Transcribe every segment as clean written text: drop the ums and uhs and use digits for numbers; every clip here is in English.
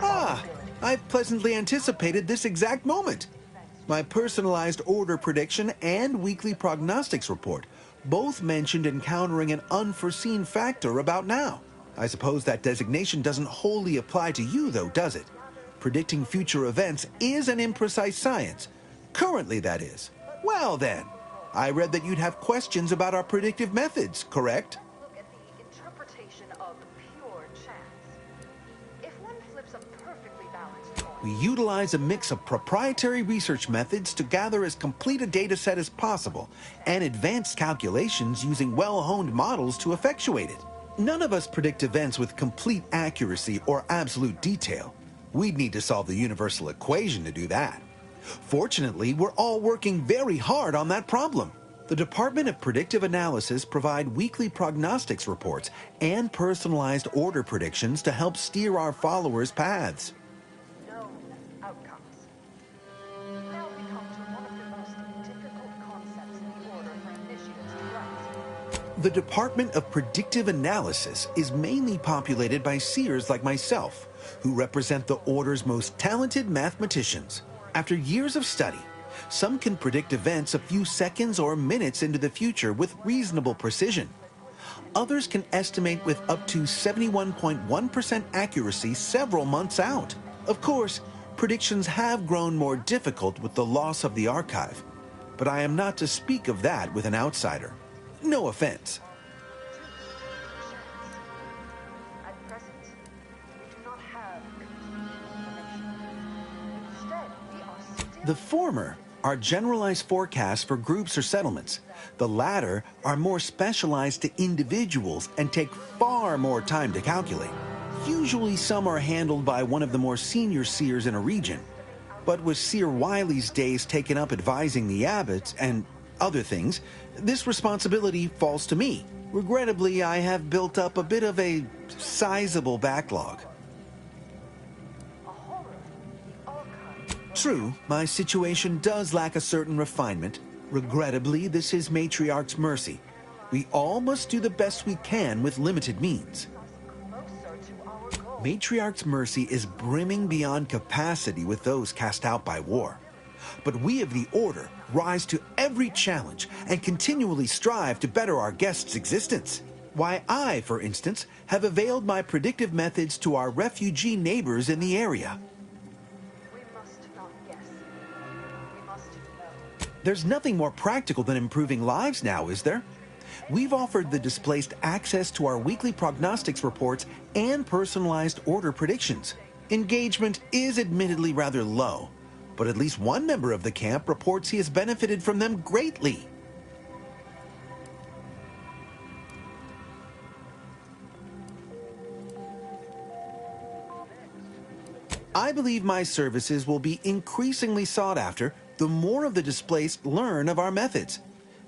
Ah, I pleasantly anticipated this exact moment. My personalized order prediction and weekly prognostics report both mentioned encountering an unforeseen factor about now. I suppose that designation doesn't wholly apply to you, though, does it? Predicting future events is an imprecise science. Currently, that is. Well, then, I read that you'd have questions about our predictive methods, correct? Look at the interpretation of pure chance. If one flips a perfectly balanced coin, We utilize a mix of proprietary research methods to gather as complete a data set as possible, and advanced calculations using well-honed models to effectuate it. None of us predict events with complete accuracy or absolute detail. We'd need to solve the universal equation to do that. Fortunately, we're all working very hard on that problem. The Department of Predictive Analysis provide weekly prognostics reports and personalized order predictions to help steer our followers' paths. known outcomes. Now we come to one of the most difficult concepts in the order for initiates to grasp. The Department of Predictive Analysis is mainly populated by seers like myself, who represent the Order's most talented mathematicians. After years of study, some can predict events a few seconds or minutes into the future with reasonable precision. Others can estimate with up to 71.1% accuracy several months out. Of course, predictions have grown more difficult with the loss of the archive, but I am not to speak of that with an outsider. No offense. At present, we do not have complete information. Instead, we are still... The former are generalized forecasts for groups or settlements. The latter are more specialized to individuals and take far more time to calculate. Usually some are handled by one of the more senior seers in a region. But with Seer Wiley's days taken up advising the abbots and other things, this responsibility falls to me. Regrettably, I have built up a bit of a sizable backlog. A horror, the archive. True, my situation does lack a certain refinement. Regrettably, this is Matriarch's mercy. We all must do the best we can with limited means. Closer to our goal. Matriarch's mercy is brimming beyond capacity with those cast out by war. But we of the Order rise to every challenge and continually strive to better our guests' existence. Why, I, for instance, have availed my predictive methods to our refugee neighbors in the area. We must not guess. We must know. There's nothing more practical than improving lives now, is there? We've offered the displaced access to our weekly prognostics reports and personalized order predictions. Engagement is admittedly rather low, but at least one member of the camp reports he has benefited from them greatly. I believe my services will be increasingly sought after the more of the displaced learn of our methods.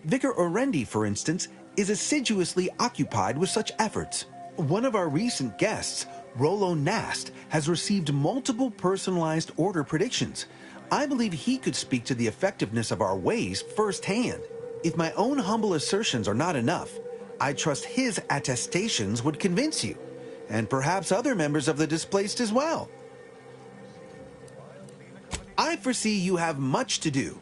Vicar Orendi, for instance, is assiduously occupied with such efforts. One of our recent guests, Rollo Nast, has received multiple personalized order predictions. I believe he could speak to the effectiveness of our ways firsthand. If my own humble assertions are not enough, I trust his attestations would convince you, and perhaps other members of the displaced as well. I foresee you have much to do.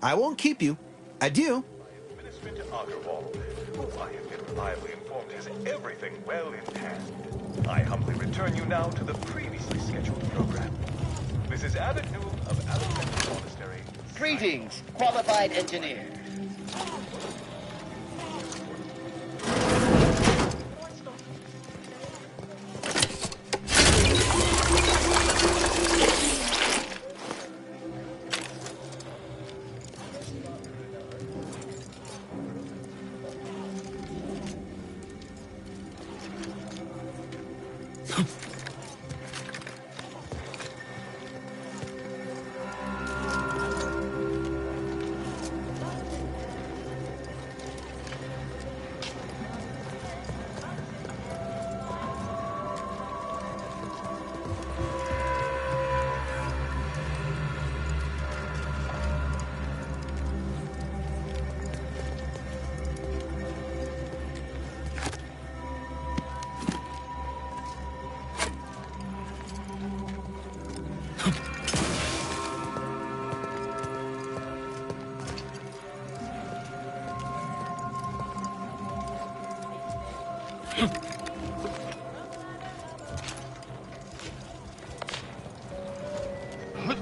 I won't keep you. Adieu. Administrator Agarwal, who I have been reliably informed has everything well in hand. I humbly return you now to the previously scheduled program. Mrs. Abbott Newell of Alexander Monastery. Greetings, qualified engineer.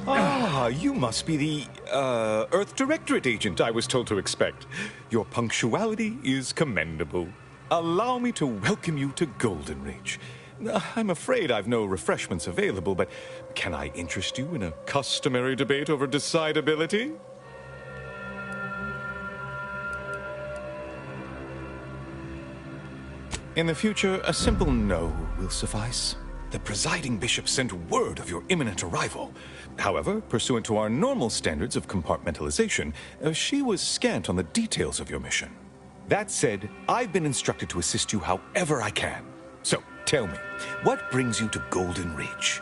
Ah, you must be the, Earth Directorate agent I was told to expect. Your punctuality is commendable. Allow me to welcome you to Golden Reach. I'm afraid I've no refreshments available, but can I interest you in a customary debate over decidability? In the future, a simple no will suffice. The presiding bishop sent word of your imminent arrival. However, pursuant to our normal standards of compartmentalization, she was scant on the details of your mission. That said, I've been instructed to assist you however I can. So, tell me, what brings you to Golden Reach?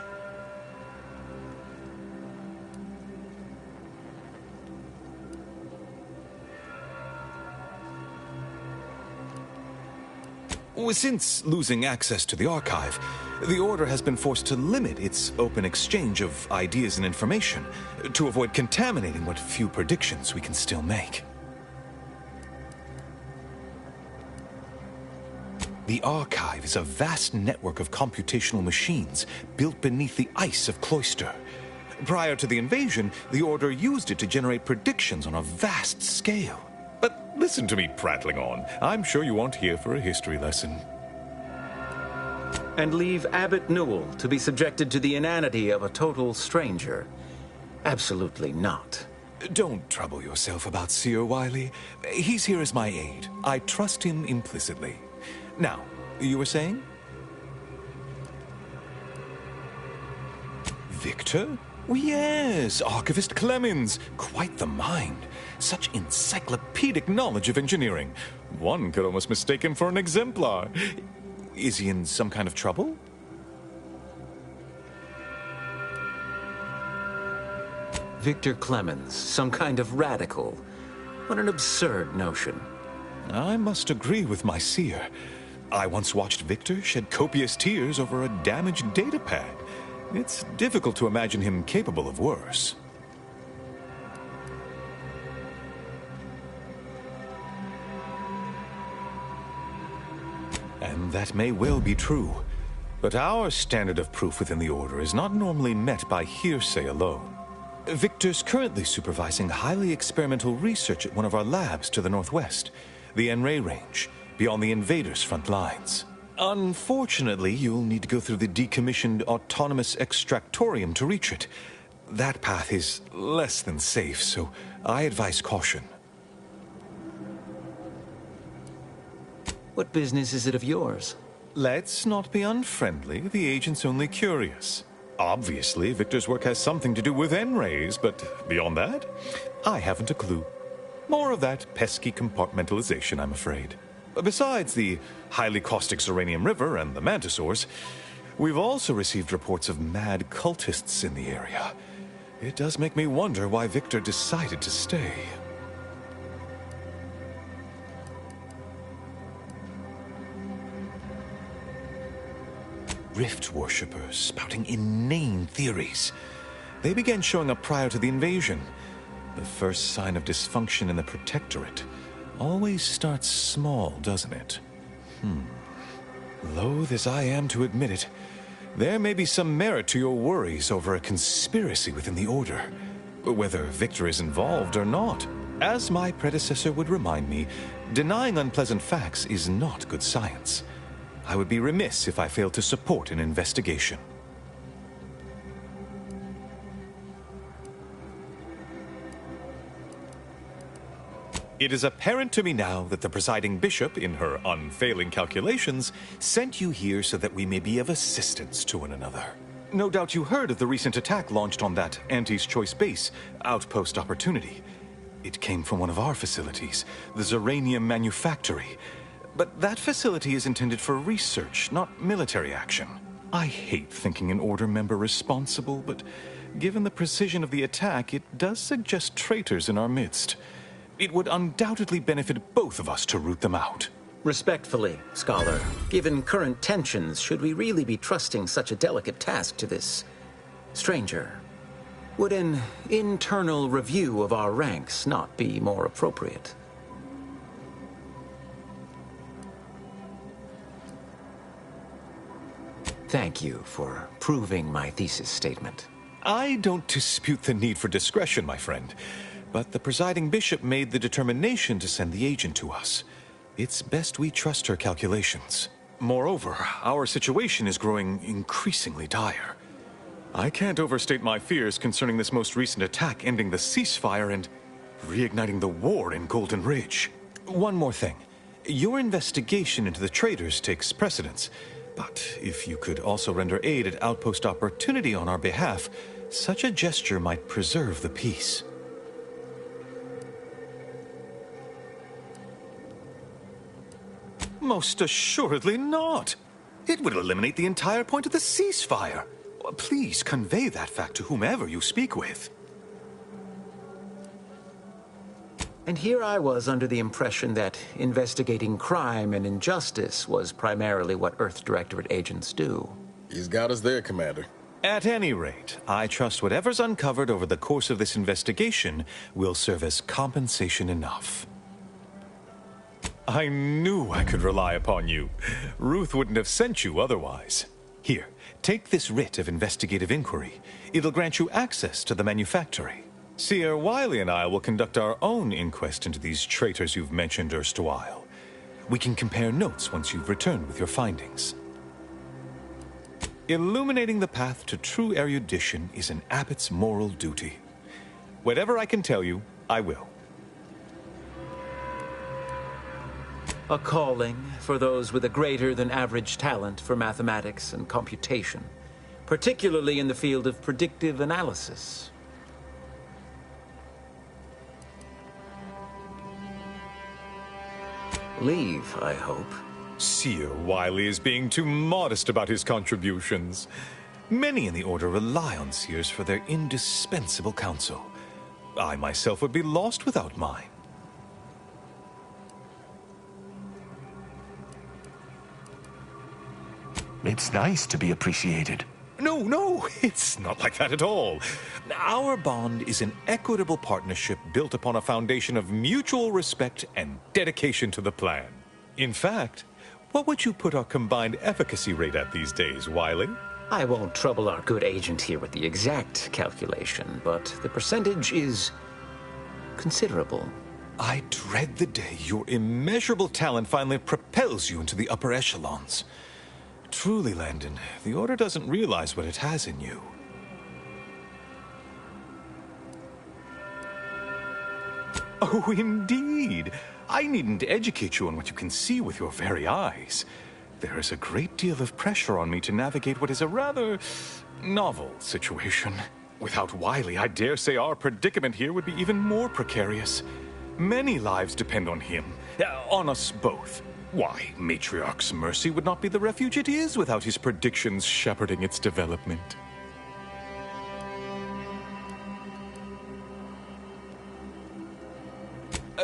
Since losing access to the archive, the Order has been forced to limit its open exchange of ideas and information to avoid contaminating what few predictions we can still make. The archive is a vast network of computational machines built beneath the ice of Cloister. Prior to the invasion, the Order used it to generate predictions on a vast scale. But listen to me prattling on. I'm sure you aren't here for a history lesson. And leave Abbot Newell to be subjected to the inanity of a total stranger? Absolutely not. Don't trouble yourself about Seer Wiley. He's here as my aide. I trust him implicitly. Now, you were saying? Victor? Yes, Archivist Clemens. Quite the mind. Such encyclopedic knowledge of engineering. One could almost mistake him for an exemplar. Is he in some kind of trouble? Victor Clemens, some kind of radical. What an absurd notion. I must agree with my seer. I once watched Victor shed copious tears over a damaged datapad. It's difficult to imagine him capable of worse. And that may well be true. But our standard of proof within the Order is not normally met by hearsay alone. Victor's currently supervising highly experimental research at one of our labs to the northwest, the En-Ray Range, beyond the invaders' front lines. Unfortunately, you'll need to go through the decommissioned autonomous extractorium to reach it. That path is less than safe, so I advise caution. What business is it of yours? Let's not be unfriendly. The agent's only curious. Obviously, Victor's work has something to do with En-Rays, but beyond that, I haven't a clue. More of that pesky compartmentalization, I'm afraid. Besides the highly caustic Zeranium River and the Mantisaurs, we've also received reports of mad cultists in the area. It does make me wonder why Victor decided to stay. Rift worshippers spouting inane theories. They began showing up prior to the invasion. The first sign of dysfunction in the Protectorate always starts small, doesn't it? Loath as I am to admit it, there may be some merit to your worries over a conspiracy within the Order, whether Victor is involved or not. As my predecessor would remind me, denying unpleasant facts is not good science. I would be remiss if I failed to support an investigation. It is apparent to me now that the presiding bishop, in her unfailing calculations, sent you here so that we may be of assistance to one another. No doubt you heard of the recent attack launched on that Anti's Choice base, Outpost Opportunity. It came from one of our facilities, the Zeranium Manufactory. But that facility is intended for research, not military action. I hate thinking an Order member responsible, but given the precision of the attack, it does suggest traitors in our midst. It would undoubtedly benefit both of us to root them out. Respectfully, Scholar, given current tensions, should we really be trusting such a delicate task to this stranger? Would an internal review of our ranks not be more appropriate? Thank you for proving my thesis statement. I don't dispute the need for discretion, my friend, but the presiding bishop made the determination to send the agent to us. It's best we trust her calculations. Moreover, our situation is growing increasingly dire. I can't overstate my fears concerning this most recent attack ending the ceasefire and reigniting the war in Golden Ridge. One more thing. Your investigation into the traitors takes precedence, but if you could also render aid at Outpost Opportunity on our behalf, such a gesture might preserve the peace. Most assuredly not. It would eliminate the entire point of the ceasefire. Please convey that fact to whomever you speak with. And here I was under the impression that investigating crime and injustice was primarily what Earth Directorate agents do. He's got us there, Commander. At any rate, I trust whatever's uncovered over the course of this investigation will serve as compensation enough. I knew I could rely upon you. Ruth wouldn't have sent you otherwise. Here, take this writ of investigative inquiry. It'll grant you access to the manufactory. Seer Wiley and I will conduct our own inquest into these traitors you've mentioned erstwhile. We can compare notes once you've returned with your findings. Illuminating the path to true erudition is an abbot's moral duty. Whatever I can tell you, I will. A calling for those with a greater than average talent for mathematics and computation, particularly in the field of predictive analysis. Leave, I hope. Seer Wiley is being too modest about his contributions. Many in the Order rely on Seers for their indispensable counsel. I myself would be lost without mine. It's nice to be appreciated. No, it's not like that at all. Our bond is an equitable partnership built upon a foundation of mutual respect and dedication to the plan. In fact, what would you put our combined efficacy rate at these days, Wiley? I won't trouble our good agent here with the exact calculation, but the percentage is considerable. I dread the day your immeasurable talent finally propels you into the upper echelons. Truly, Landon, the Order doesn't realize what it has in you. Oh, indeed. I needn't educate you on what you can see with your very eyes. There is a great deal of pressure on me to navigate what is a rather novel situation. Without Wiley, I dare say our predicament here would be even more precarious. Many lives depend on him, on us both. Why, Matriarch's Mercy would not be the refuge it is without his predictions shepherding its development.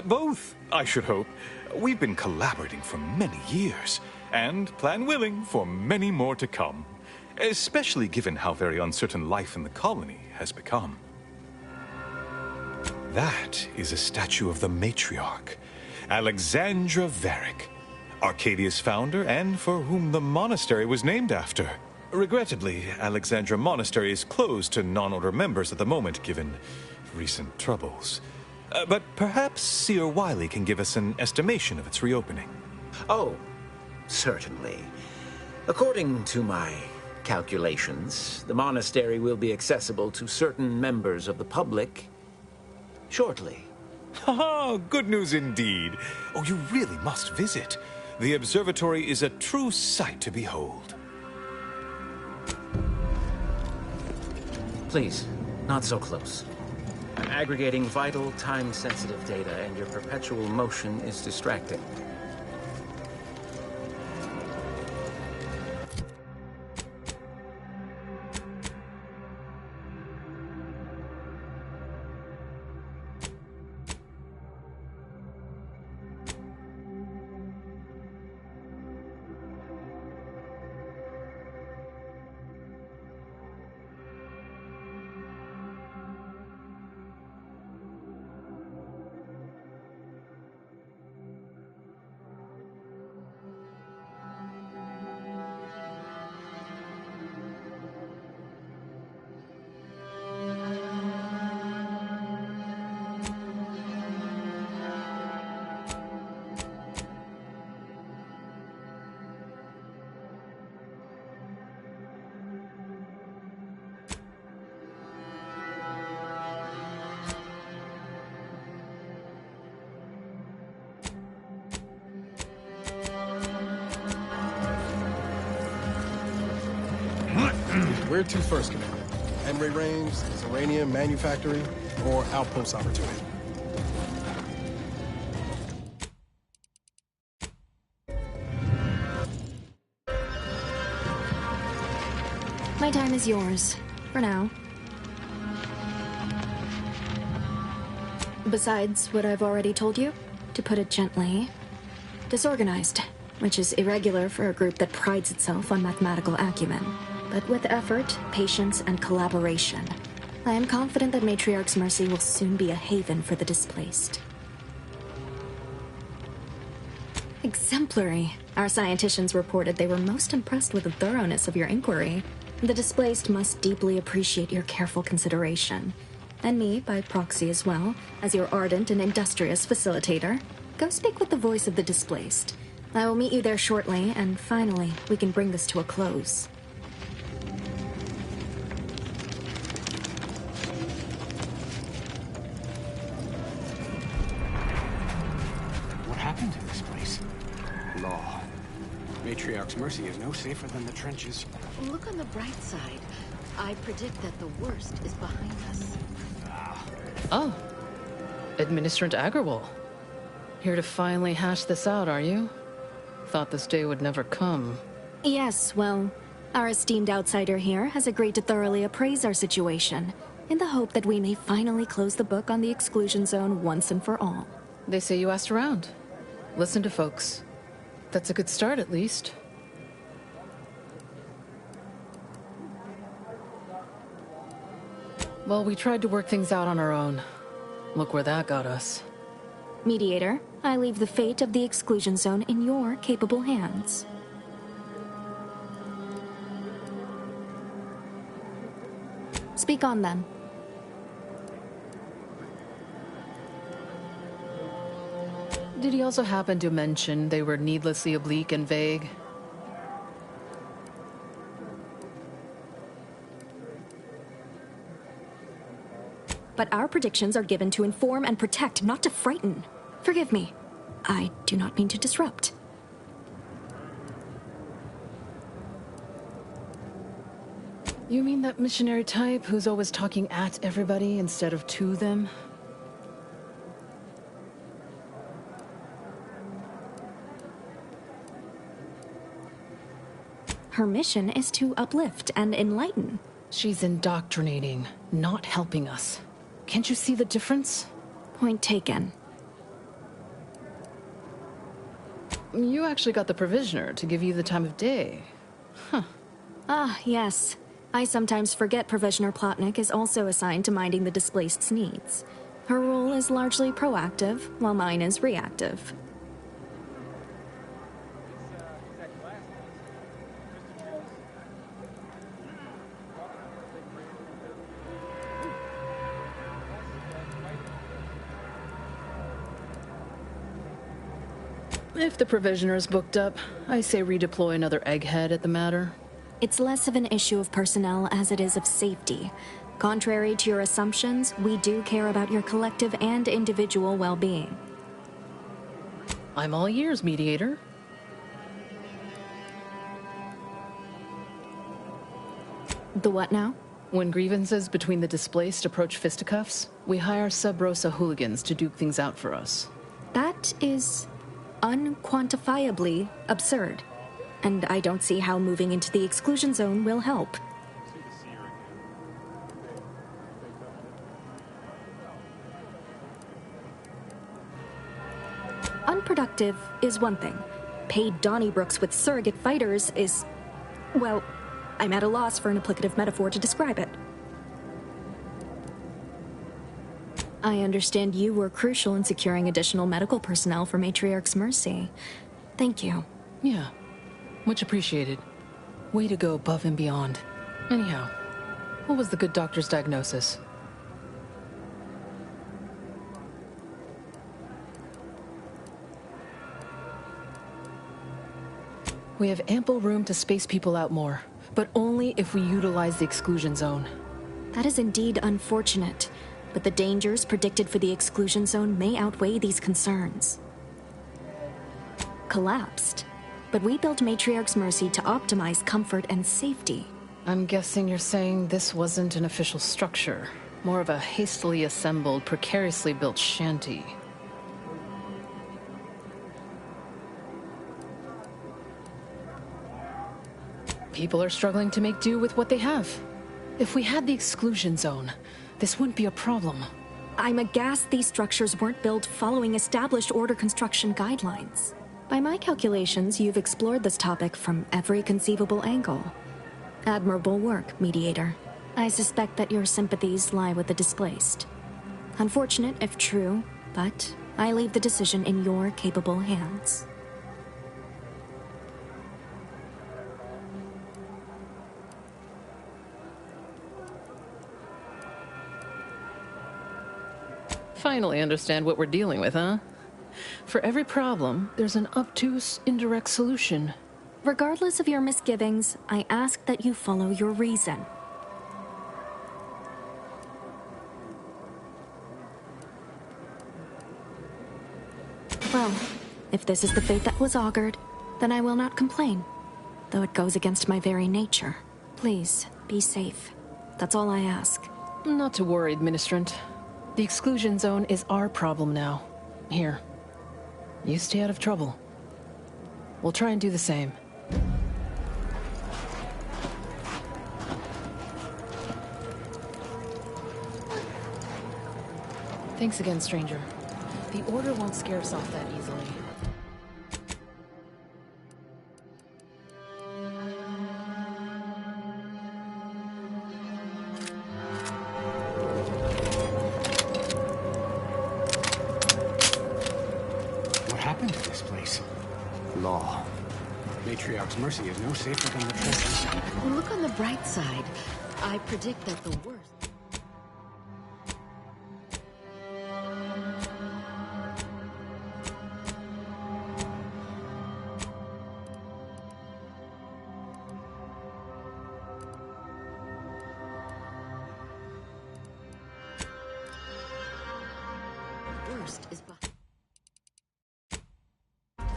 Both, I should hope. We've been collaborating for many years, and, plan willing, for many more to come. Especially given how very uncertain life in the colony has become. That is a statue of the Matriarch, Alexandra Varick, Arcadia's founder, and for whom the monastery was named after. Regrettably, Alexandra Monastery is closed to non-Order members at the moment, given recent troubles. But perhaps Seer Wiley can give us an estimation of its reopening. Oh, certainly. According to my calculations, the monastery will be accessible to certain members of the public shortly. Ha! Good news indeed. Oh, you really must visit. The observatory is a true sight to behold. Please, not so close. I'm aggregating vital, time-sensitive data, and your perpetual motion is distracting. Where to first, Commander? Emre range, Zeranium manufacturing, or outpost opportunity? My time is yours, for now. Besides what I've already told you, to put it gently, disorganized, which is irregular for a group that prides itself on mathematical acumen. But with effort, patience, and collaboration, I am confident that Matriarch's Mercy will soon be a haven for the displaced. Exemplary. Our scienticians reported they were most impressed with the thoroughness of your inquiry. The displaced must deeply appreciate your careful consideration. And me, by proxy as well, as your ardent and industrious facilitator. Go speak with the voice of the displaced. I will meet you there shortly, and finally, we can bring this to a close. What happened to this place? Law. Matriarch's Mercy is no safer than the trenches. Look on the bright side. I predict that the worst is behind us. Oh. Administrant Agrawal. Here to finally hash this out, are you? Thought this day would never come. Yes, well, our esteemed outsider here has agreed to thoroughly appraise our situation, in the hope that we may finally close the book on the exclusion zone once and for all. They say you asked around. Listen to folks. That's a good start, at least. Well, we tried to work things out on our own. Look where that got us. Mediator, I leave the fate of the exclusion zone in your capable hands. Speak on, then. Did he also happen to mention they were needlessly oblique and vague? But our predictions are given to inform and protect, not to frighten. Forgive me. I do not mean to disrupt. You mean that missionary type who's always talking at everybody instead of to them? Her mission is to uplift and enlighten. She's indoctrinating, not helping us. Can't you see the difference? Point taken. You actually got the Provisioner to give you the time of day. Huh. Ah, yes. I sometimes forget Provisioner Plotnik is also assigned to minding the displaced's needs. Her role is largely proactive, while mine is reactive. If the Provisioner's booked up, I say redeploy another egghead at the matter. It's less of an issue of personnel as it is of safety. Contrary to your assumptions, we do care about your collective and individual well-being. I'm all ears, Mediator. The what now? When grievances between the displaced approach fisticuffs, we hire Sub-Rosa hooligans to duke things out for us. That is unquantifiably absurd. And I don't see how moving into the exclusion zone will help. Unproductive is one thing. Paid Donnybrooks with surrogate fighters is... well, I'm at a loss for an applicative metaphor to describe it. I understand you were crucial in securing additional medical personnel for Matriarch's Mercy. Thank you. Yeah. Much appreciated. Way to go above and beyond. Anyhow, what was the good doctor's diagnosis? We have ample room to space people out more, but only if we utilize the exclusion zone. That is indeed unfortunate, but the dangers predicted for the exclusion zone may outweigh these concerns. Collapsed. But we built Matriarch's Mercy to optimize comfort and safety. I'm guessing you're saying this wasn't an official structure, more of a hastily assembled, precariously built shanty. People are struggling to make do with what they have. If we had the exclusion zone, this wouldn't be a problem. I'm aghast these structures weren't built following established order construction guidelines. By my calculations, you've explored this topic from every conceivable angle. Admirable work, Mediator. I suspect that your sympathies lie with the displaced. Unfortunate if true, but I leave the decision in your capable hands. Finally understand what we're dealing with, huh? For every problem, there's an obtuse, indirect solution. Regardless of your misgivings, I ask that you follow your reason. Well, if this is the fate that was augured, then I will not complain, though it goes against my very nature. Please, be safe. That's all I ask. Not to worry, Administrant. The exclusion zone is our problem now. Here. You stay out of trouble. We'll try and do the same. Thanks again, stranger. The Order won't scare us off that easily. What happened to this place? Law. Matriarch's Mercy is no safer than the trenches. Well, look on the bright side. I predict that the worst...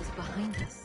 is behind us.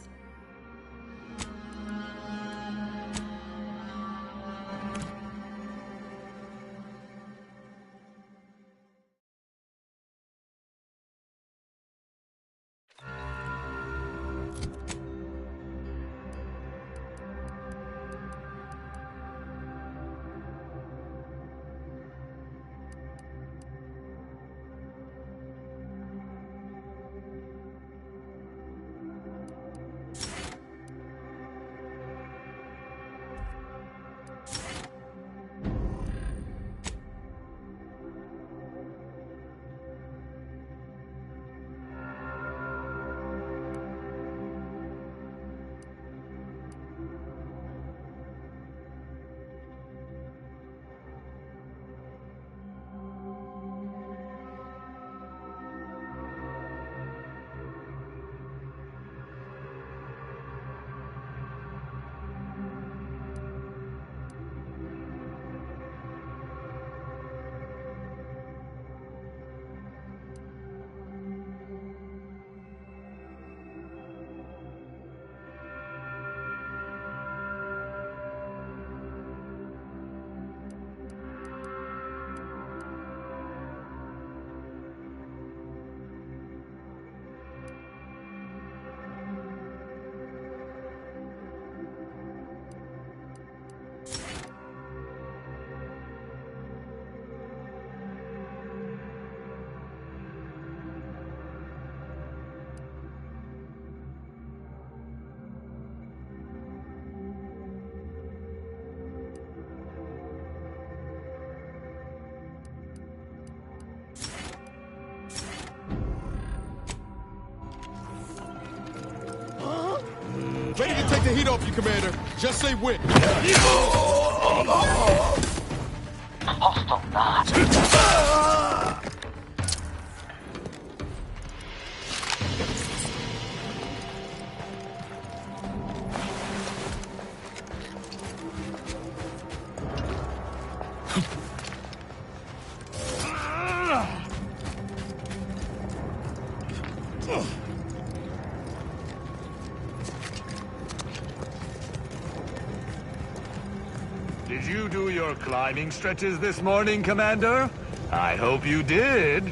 Ready to take the heat off you, Commander. Just say when. your climbing stretches this morning, Commander? I hope you did.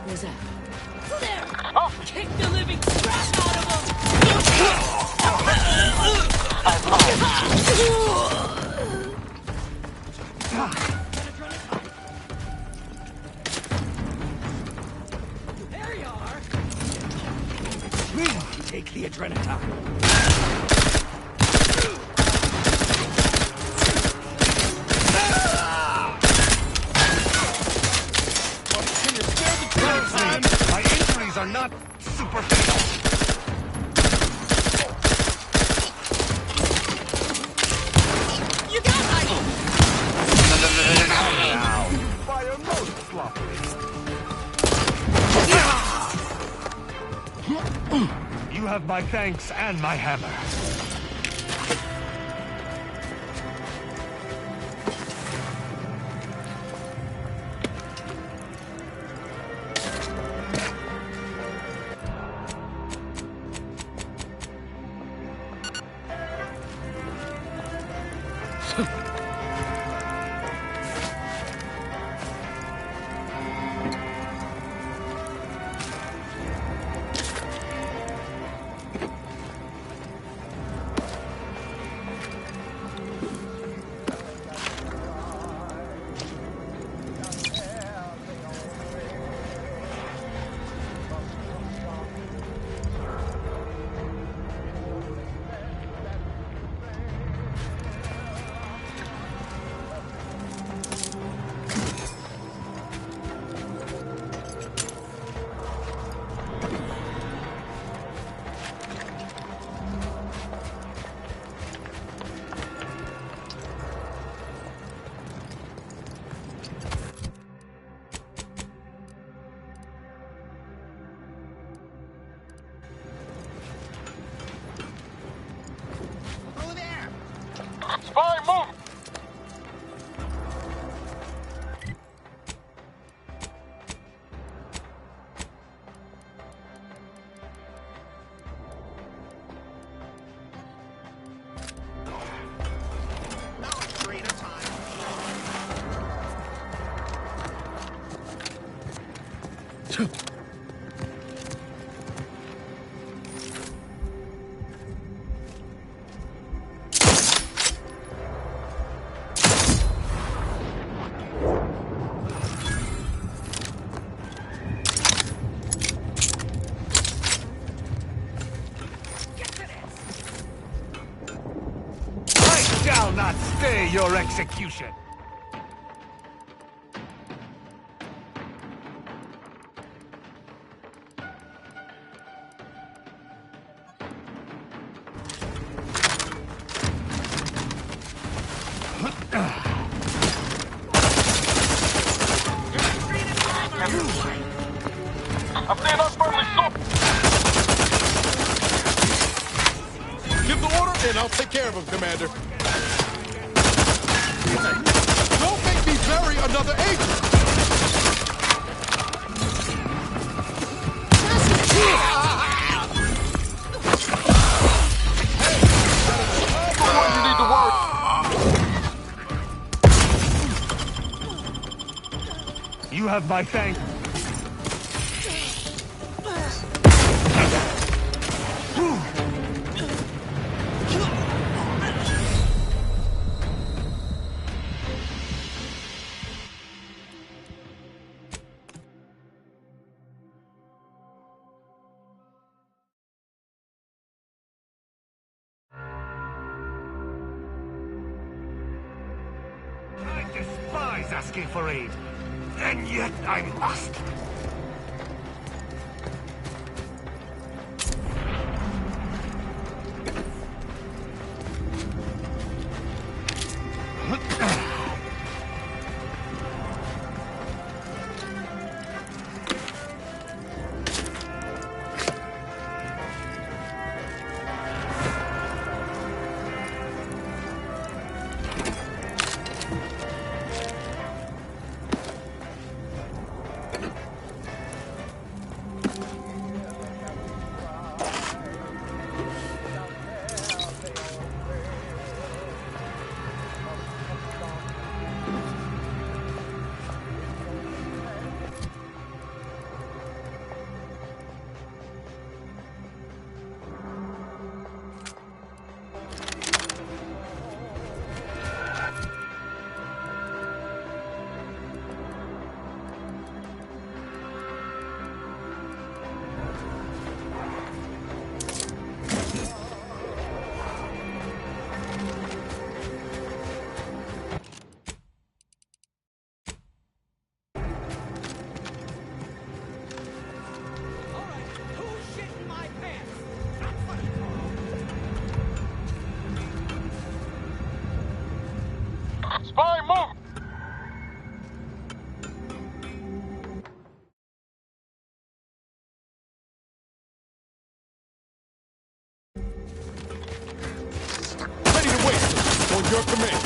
Who's that? There! I'll kick the living crap out of him! There you are! Take the Adrenatine. My injuries are not superficial. You got Now, fire most sloppily. You have my thanks and my hammer. Spy, move! Shall not stay your execution. I'm staying on firmly, so. Give the order, and I'll take care of him, Commander. Don't make me bury another agent! You have my thanks. I despise asking for aid, and yet I must. Spy, move! Ready to wait. On your command.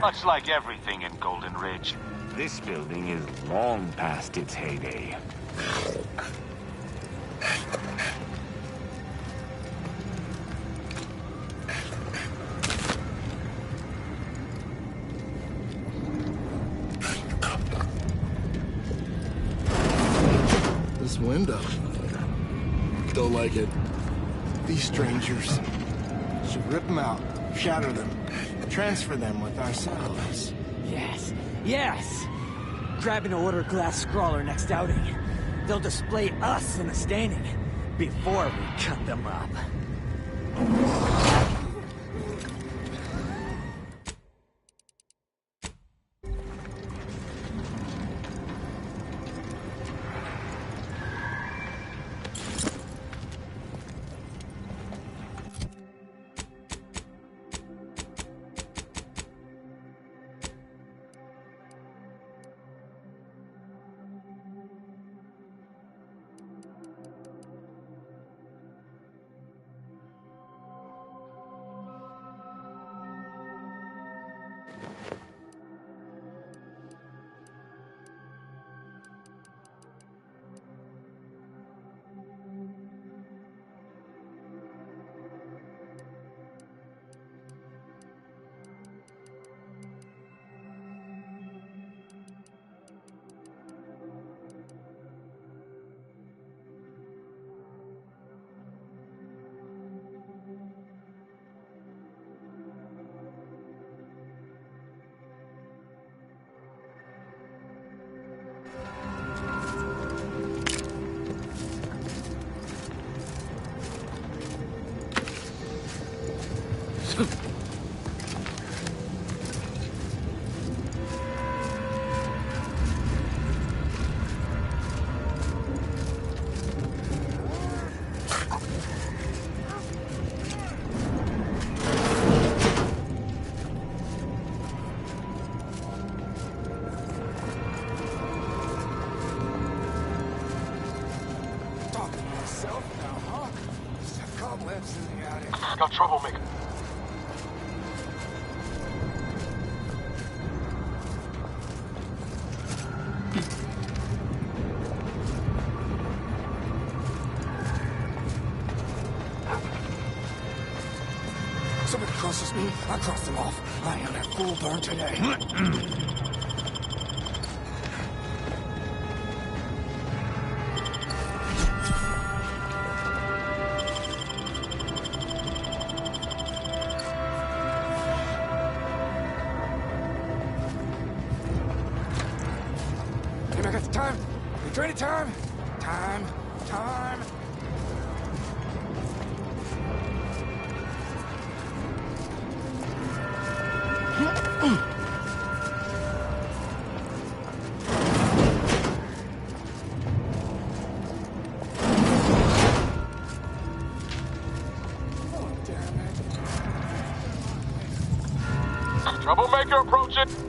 Much like everything in Golden Ridge, this building is long past its heyday. This window. Don't like it. These strangers. Should rip them out, shatter them, transfer them with ourselves. Yes, yes! Grab an order glass scrawler next outing. They'll display us in the staining before we cut them up. I got Troublemaker. Somebody crosses me, I cross them off. I am a full burn today. I got the time. You training time. Time. Troublemaker approaching.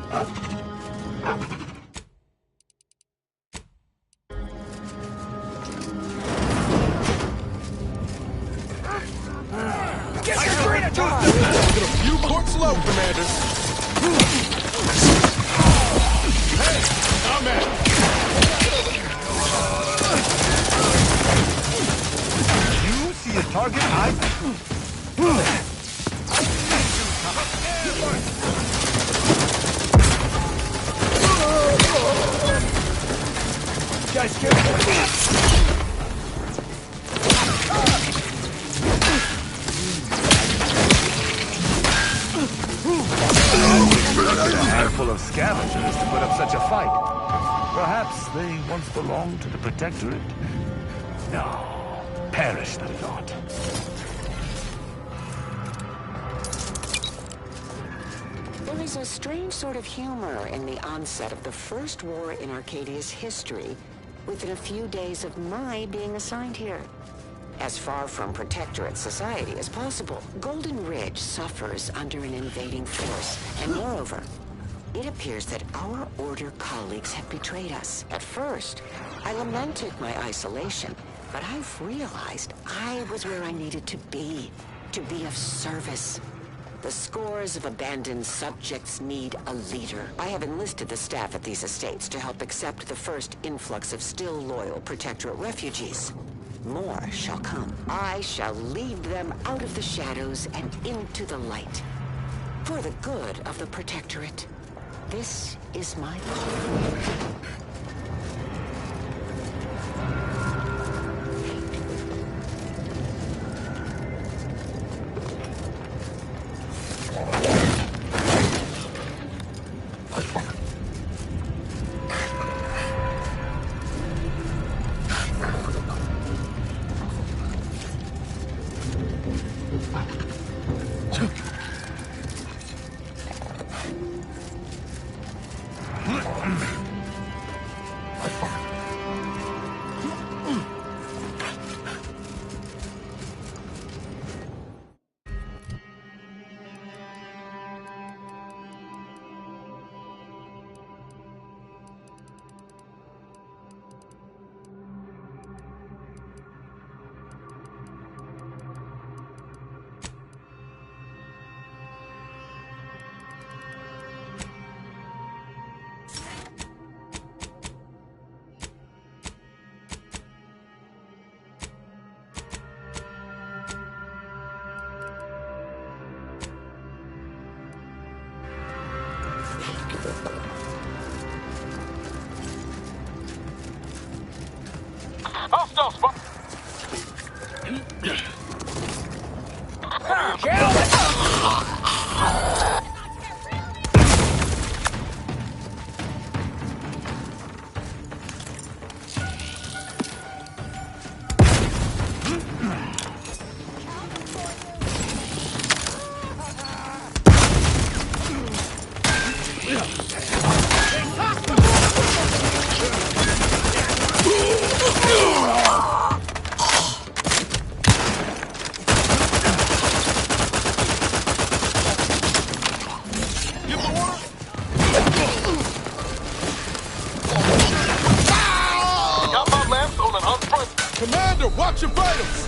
Get your green attack! Get a few corks low, Commander. Hey, I'm at. You see a target? Guys, careful. A handful of scavengers to put up such a fight. Perhaps they once belonged to the Protectorate. No, perish the thought. There is a strange sort of humor in the onset of the first war in Arcadia's history, within a few days of my being assigned here. As far from Protectorate society as possible, Golden Ridge suffers under an invading force, and moreover, it appears that our Order colleagues have betrayed us. At first, I lamented my isolation, but I've realized I was where I needed to be of service. The scores of abandoned subjects need a leader. I have enlisted the staff at these estates to help accept the first influx of still loyal Protectorate refugees. More shall come. I shall lead them out of the shadows and into the light. For the good of the Protectorate. This is my call. Hostile spot. Commander, watch your vitals!